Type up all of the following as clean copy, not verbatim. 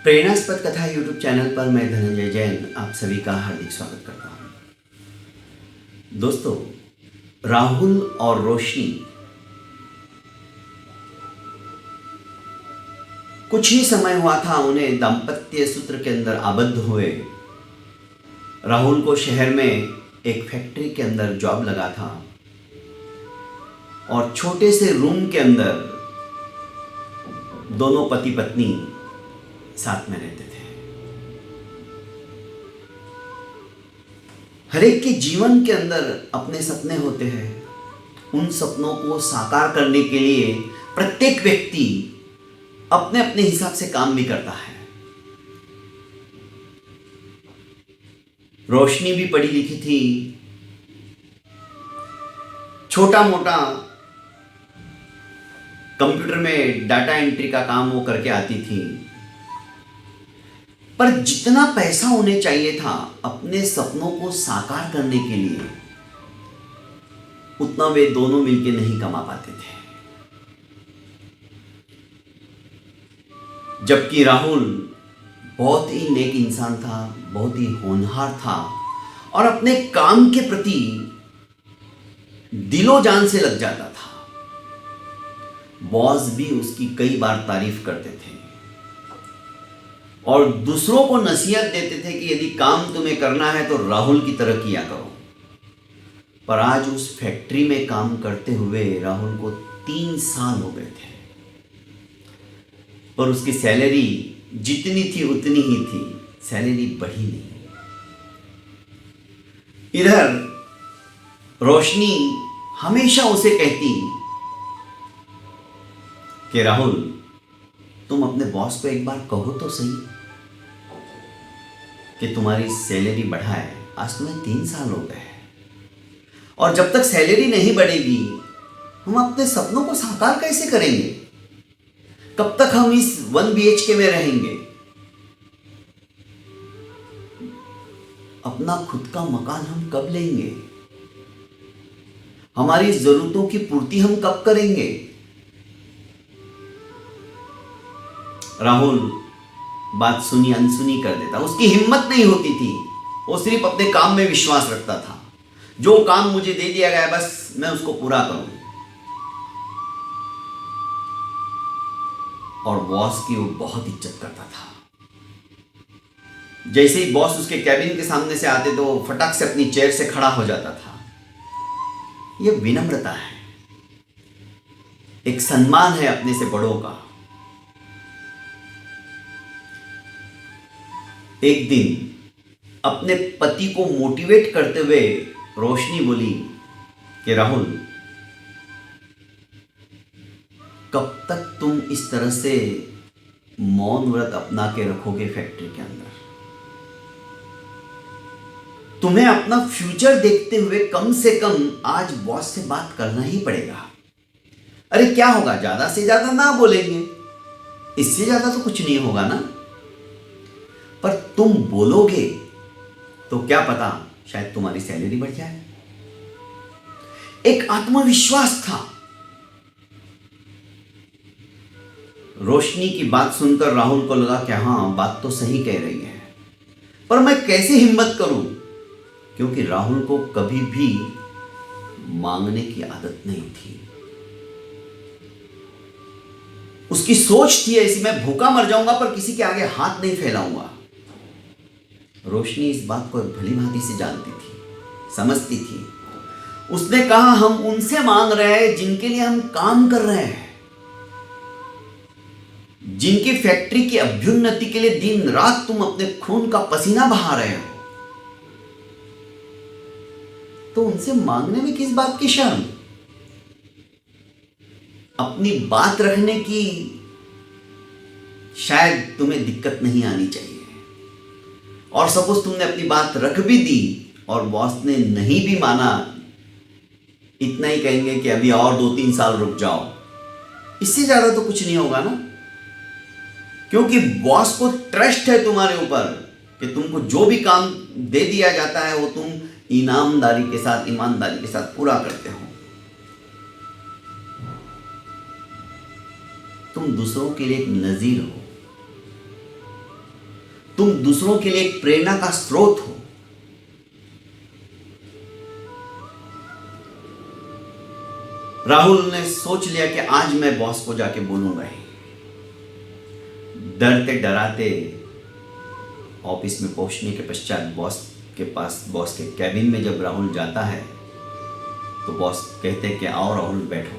प्रेरणास्पद कथा YouTube channel पर मैं धनंजय जैन आप सभी का हार्दिक स्वागत करता हूं। दोस्तों, राहुल और रोशनी कुछ ही समय हुआ था उन्हें दाम्पत्य सूत्र के अंदर आबद्ध हुए। राहुल को शहर में एक फैक्ट्री के अंदर जॉब लगा था और छोटे से रूम के अंदर दोनों पति पत्नी साथ में रहते थे। हर एक के जीवन के अंदर अपने सपने होते हैं। उन सपनों को साकार करने के लिए प्रत्येक व्यक्ति अपने अपने हिसाब से काम भी करता है। रोशनी भी पढ़ी लिखी थी, छोटा मोटा कंप्यूटर में डाटा एंट्री का काम वो करके आती थी, पर जितना पैसा उन्हें चाहिए था अपने सपनों को साकार करने के लिए, उतना वे दोनों मिलकर नहीं कमा पाते थे। जबकि राहुल बहुत ही नेक इंसान था, बहुत ही होनहार था और अपने काम के प्रति दिलो जान से लग जाता था। बॉस भी उसकी कई बार तारीफ करते थे और दूसरों को नसीहत देते थे कि यदि काम तुम्हें करना है तो राहुल की तरह किया करो। पर आज उस फैक्ट्री में काम करते हुए राहुल को 3 साल हो गए थे, पर उसकी सैलरी जितनी थी उतनी ही थी, सैलरी बढ़ी नहीं। इधर रोशनी हमेशा उसे कहती कि राहुल, तुम अपने बॉस को एक बार कहो तो सही कि तुम्हारी सैलरी बढ़ाए। आज तुम्हें 3 साल हो गए और जब तक सैलरी नहीं बढ़ेगी हम अपने सपनों को साकार कैसे करेंगे? कब तक हम इस 1 BHK में रहेंगे? अपना खुद का मकान हम कब लेंगे? हमारी जरूरतों की पूर्ति हम कब करेंगे? राहुल बात सुनी अनसुनी कर देता। उसकी हिम्मत नहीं होती थी। वो सिर्फ अपने काम में विश्वास रखता था। जो काम मुझे दे दिया गया बस मैं उसको पूरा करूं। और बॉस की वो बहुत इज्जत करता था। जैसे ही बॉस उसके कैबिन के सामने से आते तो वो फटाक से अपनी चेयर से खड़ा हो जाता था। यह विनम्रता है, एक सम्मान है अपने से बड़ों का। एक दिन अपने पति को मोटिवेट करते हुए रोशनी बोली कि राहुल, कब तक तुम इस तरह से मौन व्रत अपना के रखोगे फैक्ट्री के अंदर? तुम्हें अपना फ्यूचर देखते हुए कम से कम आज बॉस से बात करना ही पड़ेगा। अरे क्या होगा, ज्यादा से ज्यादा ना बोलेंगे, इससे ज्यादा तो कुछ नहीं होगा ना। पर तुम बोलोगे तो क्या पता शायद तुम्हारी सैलरी बढ़ जाए। एक आत्मविश्वास था। रोशनी की बात सुनकर राहुल को लगा कि हाँ, बात तो सही कह रही है, पर मैं कैसे हिम्मत करूं? क्योंकि राहुल को कभी भी मांगने की आदत नहीं थी। उसकी सोच थी ऐसी, मैं भूखा मर जाऊंगा पर किसी के आगे हाथ नहीं फैलाऊंगा। रोशनी इस बात को भली भांति से जानती थी, समझती थी। उसने कहा, हम उनसे मांग रहे हैं जिनके लिए हम काम कर रहे हैं, जिनकी फैक्ट्री की अभ्युन्नति के लिए दिन रात तुम अपने खून का पसीना बहा रहे हो, तो उनसे मांगने में किस बात की शर्म? अपनी बात रखने की शायद तुम्हें दिक्कत नहीं आनी चाहिए। और सपोज तुमने अपनी बात रख भी दी और बॉस ने नहीं भी माना, इतना ही कहेंगे कि अभी और 2-3 साल रुक जाओ। इससे ज्यादा तो कुछ नहीं होगा ना, क्योंकि बॉस को ट्रस्ट है तुम्हारे ऊपर कि तुमको जो भी काम दे दिया जाता है वो तुम ईमानदारी के साथ पूरा करते हो। तुम दूसरों के लिए एक नजीर हो। तुम दूसरों के लिए एक प्रेरणा का स्रोत हो। राहुल ने सोच लिया कि आज मैं बॉस को जाके बोलूंगा ही। डरते डराते ऑफिस में पहुंचने के पश्चात बॉस के पास, बॉस के कैबिन में जब राहुल जाता है तो बॉस कहते हैं कि आओ राहुल बैठो।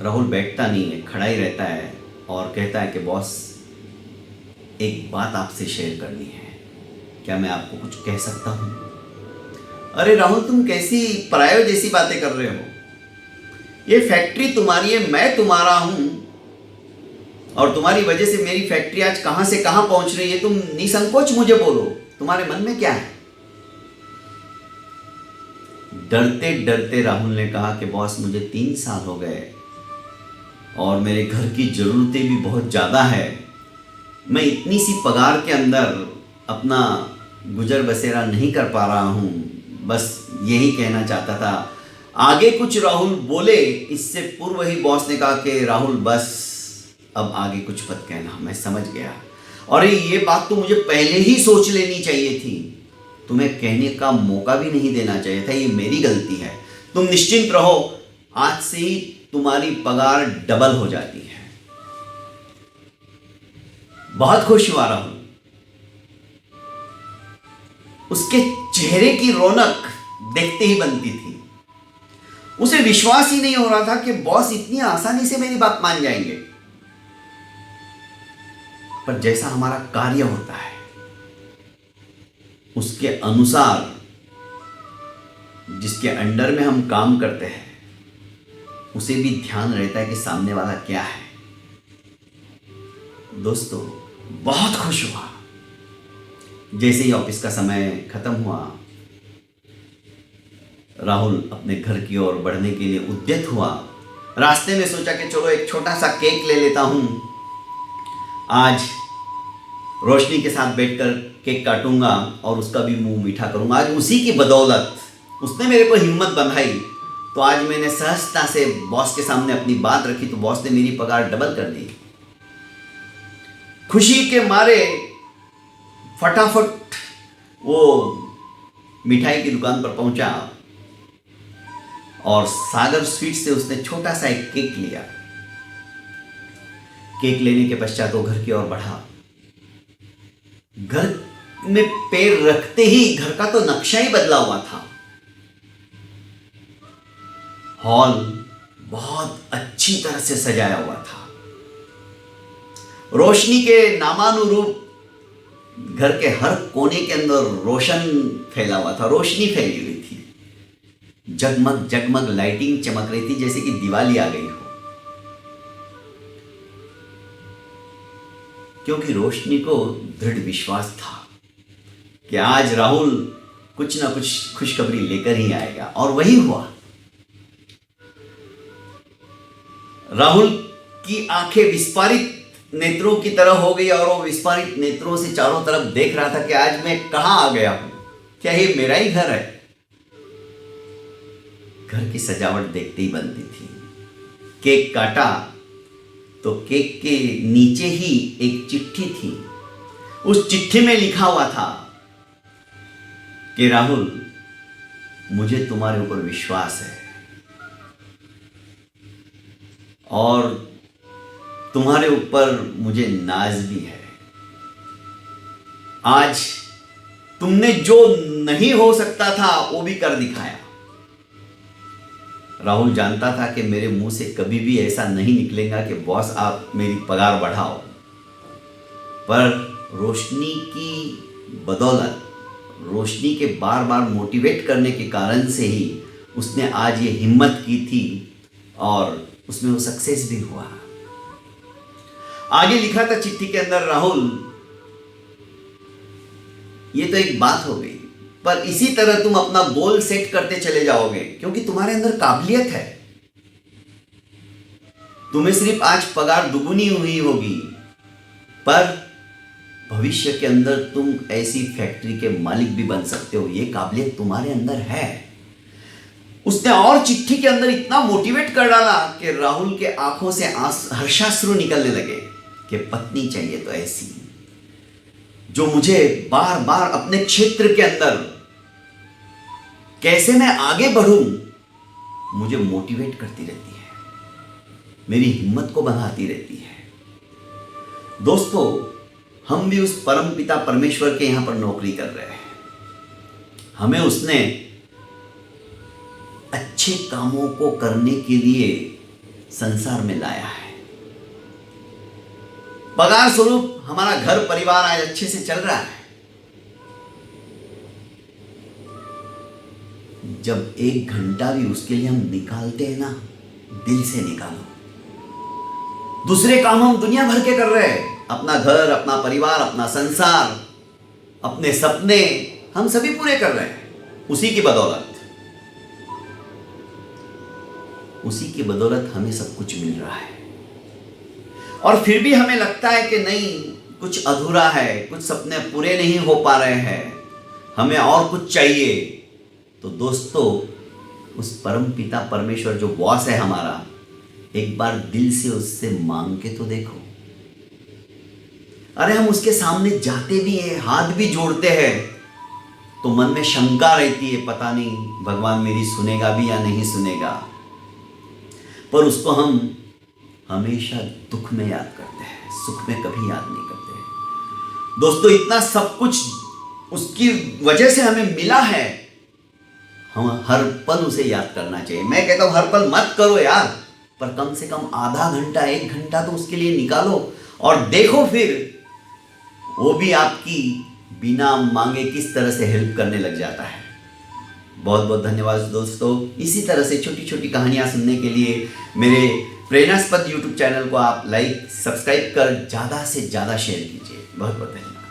राहुल बैठता नहीं है, खड़ा ही रहता है और कहता है कि बॉस एक बात आपसे शेयर करनी है, क्या मैं आपको कुछ कह सकता हूं? अरे राहुल, तुम कैसी पराये जैसी बातें कर रहे हो? ये फैक्ट्री तुम्हारी है, मैं तुम्हारा हूं और तुम्हारी वजह से मेरी फैक्ट्री आज कहां से कहां पहुंच रही है। तुम निसंकोच मुझे बोलो, तुम्हारे मन में क्या है? डरते डरते राहुल ने कहा कि बॉस मुझे 3 साल हो गए और मेरे घर की ज़रूरतें भी बहुत ज़्यादा है। मैं इतनी सी पगार के अंदर अपना गुजर बसेरा नहीं कर पा रहा हूँ। बस यही कहना चाहता था। आगे कुछ राहुल बोले, इससे पूर्व ही बॉस ने कहा कि राहुल बस अब आगे कुछ मत कहना, मैं समझ गया। और ये बात तो मुझे पहले ही सोच लेनी चाहिए थी, तुम्हें कहने का मौका भी नहीं देना चाहिए था, ये मेरी गलती है। तुम निश्चिंत रहो, आज से ही तुम्हारी पगार डबल हो जाती है। बहुत खुश हुआ राहुल। उसके चेहरे की रौनक देखते ही बनती थी। उसे विश्वास ही नहीं हो रहा था कि बॉस इतनी आसानी से मेरी बात मान जाएंगे। पर जैसा हमारा कार्य होता है उसके अनुसार, जिसके अंडर में हम काम करते हैं, उसे भी ध्यान रहता है कि सामने वाला क्या है। दोस्तों, बहुत खुश हुआ। जैसे ही ऑफिस का समय खत्म हुआ, राहुल अपने घर की ओर बढ़ने के लिए उद्यत हुआ। रास्ते में सोचा कि चलो एक छोटा सा केक ले लेता हूं। आज रोशनी के साथ बैठकर केक काटूंगा और उसका भी मुंह मीठा करूंगा। आज उसी की बदौलत उसने मेरे को हिम्मत बंधाई, तो आज मैंने सहजता से बॉस के सामने अपनी बात रखी, तो बॉस ने मेरी पगार डबल कर दी। खुशी के मारे फटाफट वो मिठाई की दुकान पर पहुंचा और सागर स्वीट से उसने छोटा सा एक केक लिया। केक लेने के पश्चात वो घर की ओर बढ़ा। घर में पैर रखते ही घर का तो नक्शा ही बदला हुआ था। हॉल बहुत अच्छी तरह से सजाया हुआ था। रोशनी के नामानुरूप घर के हर कोने के अंदर रोशन फैला हुआ था, रोशनी फैली हुई थी। जगमग जगमग लाइटिंग चमक रही थी, जैसे कि दिवाली आ गई हो। क्योंकि रोशनी को दृढ़ विश्वास था कि आज राहुल कुछ ना कुछ खुशखबरी लेकर ही आएगा, और वही हुआ। राहुल की आंखें विस्फारित नेत्रों की तरह हो गई और वो विस्फारित नेत्रों से चारों तरफ देख रहा था कि आज मैं कहां आ गया हूं, क्या ये मेरा ही घर है? घर की सजावट देखते ही बनती थी। केक काटा तो केक के नीचे ही एक चिट्ठी थी। उस चिट्ठी में लिखा हुआ था कि राहुल, मुझे तुम्हारे ऊपर विश्वास है और तुम्हारे ऊपर मुझे नाज भी है। आज तुमने जो नहीं हो सकता था वो भी कर दिखाया। राहुल जानता था कि मेरे मुंह से कभी भी ऐसा नहीं निकलेगा कि बॉस आप मेरी पगार बढ़ाओ, पर रोशनी की बदौलत, रोशनी के बार बार मोटिवेट करने के कारण से ही उसने आज ये हिम्मत की थी और उसमें वो सक्सेस भी हुआ। आगे लिखा था चिट्ठी के अंदर, राहुल ये तो एक बात हो गई, पर इसी तरह तुम अपना गोल सेट करते चले जाओगे, क्योंकि तुम्हारे अंदर काबिलियत है। तुम्हें सिर्फ आज पगार दुगुनी हुई होगी, पर भविष्य के अंदर तुम ऐसी फैक्ट्री के मालिक भी बन सकते हो। ये काबिलियत तुम्हारे अंदर है। उसने और चिट्ठी के अंदर इतना मोटिवेट कर डाला कि राहुल के आंखों से हर्षाश्रु निकलने लगे कि पत्नी चाहिए तो ऐसी, जो मुझे बार बार अपने क्षेत्र के अंदर कैसे मैं आगे बढ़ूं मुझे मोटिवेट करती रहती है, मेरी हिम्मत को बढ़ाती रहती है। दोस्तों, हम भी उस परम पिता परमेश्वर के यहां पर नौकरी कर रहे हैं। हमें उसने अच्छे कामों को करने के लिए संसार में लाया है। पगार स्वरूप हमारा घर परिवार आज अच्छे से चल रहा है। जब 1 घंटा भी उसके लिए हम निकालते हैं ना, दिल से निकालो। दूसरे काम हम दुनिया भर के कर रहे हैं, अपना घर, अपना परिवार, अपना संसार, अपने सपने हम सभी पूरे कर रहे हैं उसी की बदौलत। उसी की बदौलत हमें सब कुछ मिल रहा है और फिर भी हमें लगता है कि नहीं, कुछ अधूरा है, कुछ सपने पूरे नहीं हो पा रहे हैं, हमें और कुछ चाहिए। तो दोस्तों, उस परम पिता परमेश्वर जो बॉस है हमारा, एक बार दिल से उससे मांग के तो देखो। अरे हम उसके सामने जाते भी हैं, हाथ भी जोड़ते हैं, तो मन में शंका रहती है, पता नहीं भगवान मेरी सुनेगा भी या नहीं सुनेगा। पर उसको हम हमेशा दुख में याद करते हैं, सुख में कभी याद नहीं करते। दोस्तों, इतना सब कुछ उसकी वजह से हमें मिला है, हम हर पल उसे याद करना चाहिए। मैं कहता हूं हर पल मत करो यार, पर कम से कम आधा घंटा 1 घंटा तो उसके लिए निकालो और देखो फिर वो भी आपकी बिना मांगे किस तरह से हेल्प करने लग जाता है। बहुत बहुत धन्यवाद दोस्तों। इसी तरह से छोटी छोटी कहानियां सुनने के लिए मेरे प्रेरणास्पद YouTube चैनल को आप लाइक, सब्सक्राइब कर ज़्यादा से ज़्यादा शेयर कीजिए। बहुत बहुत धन्यवाद।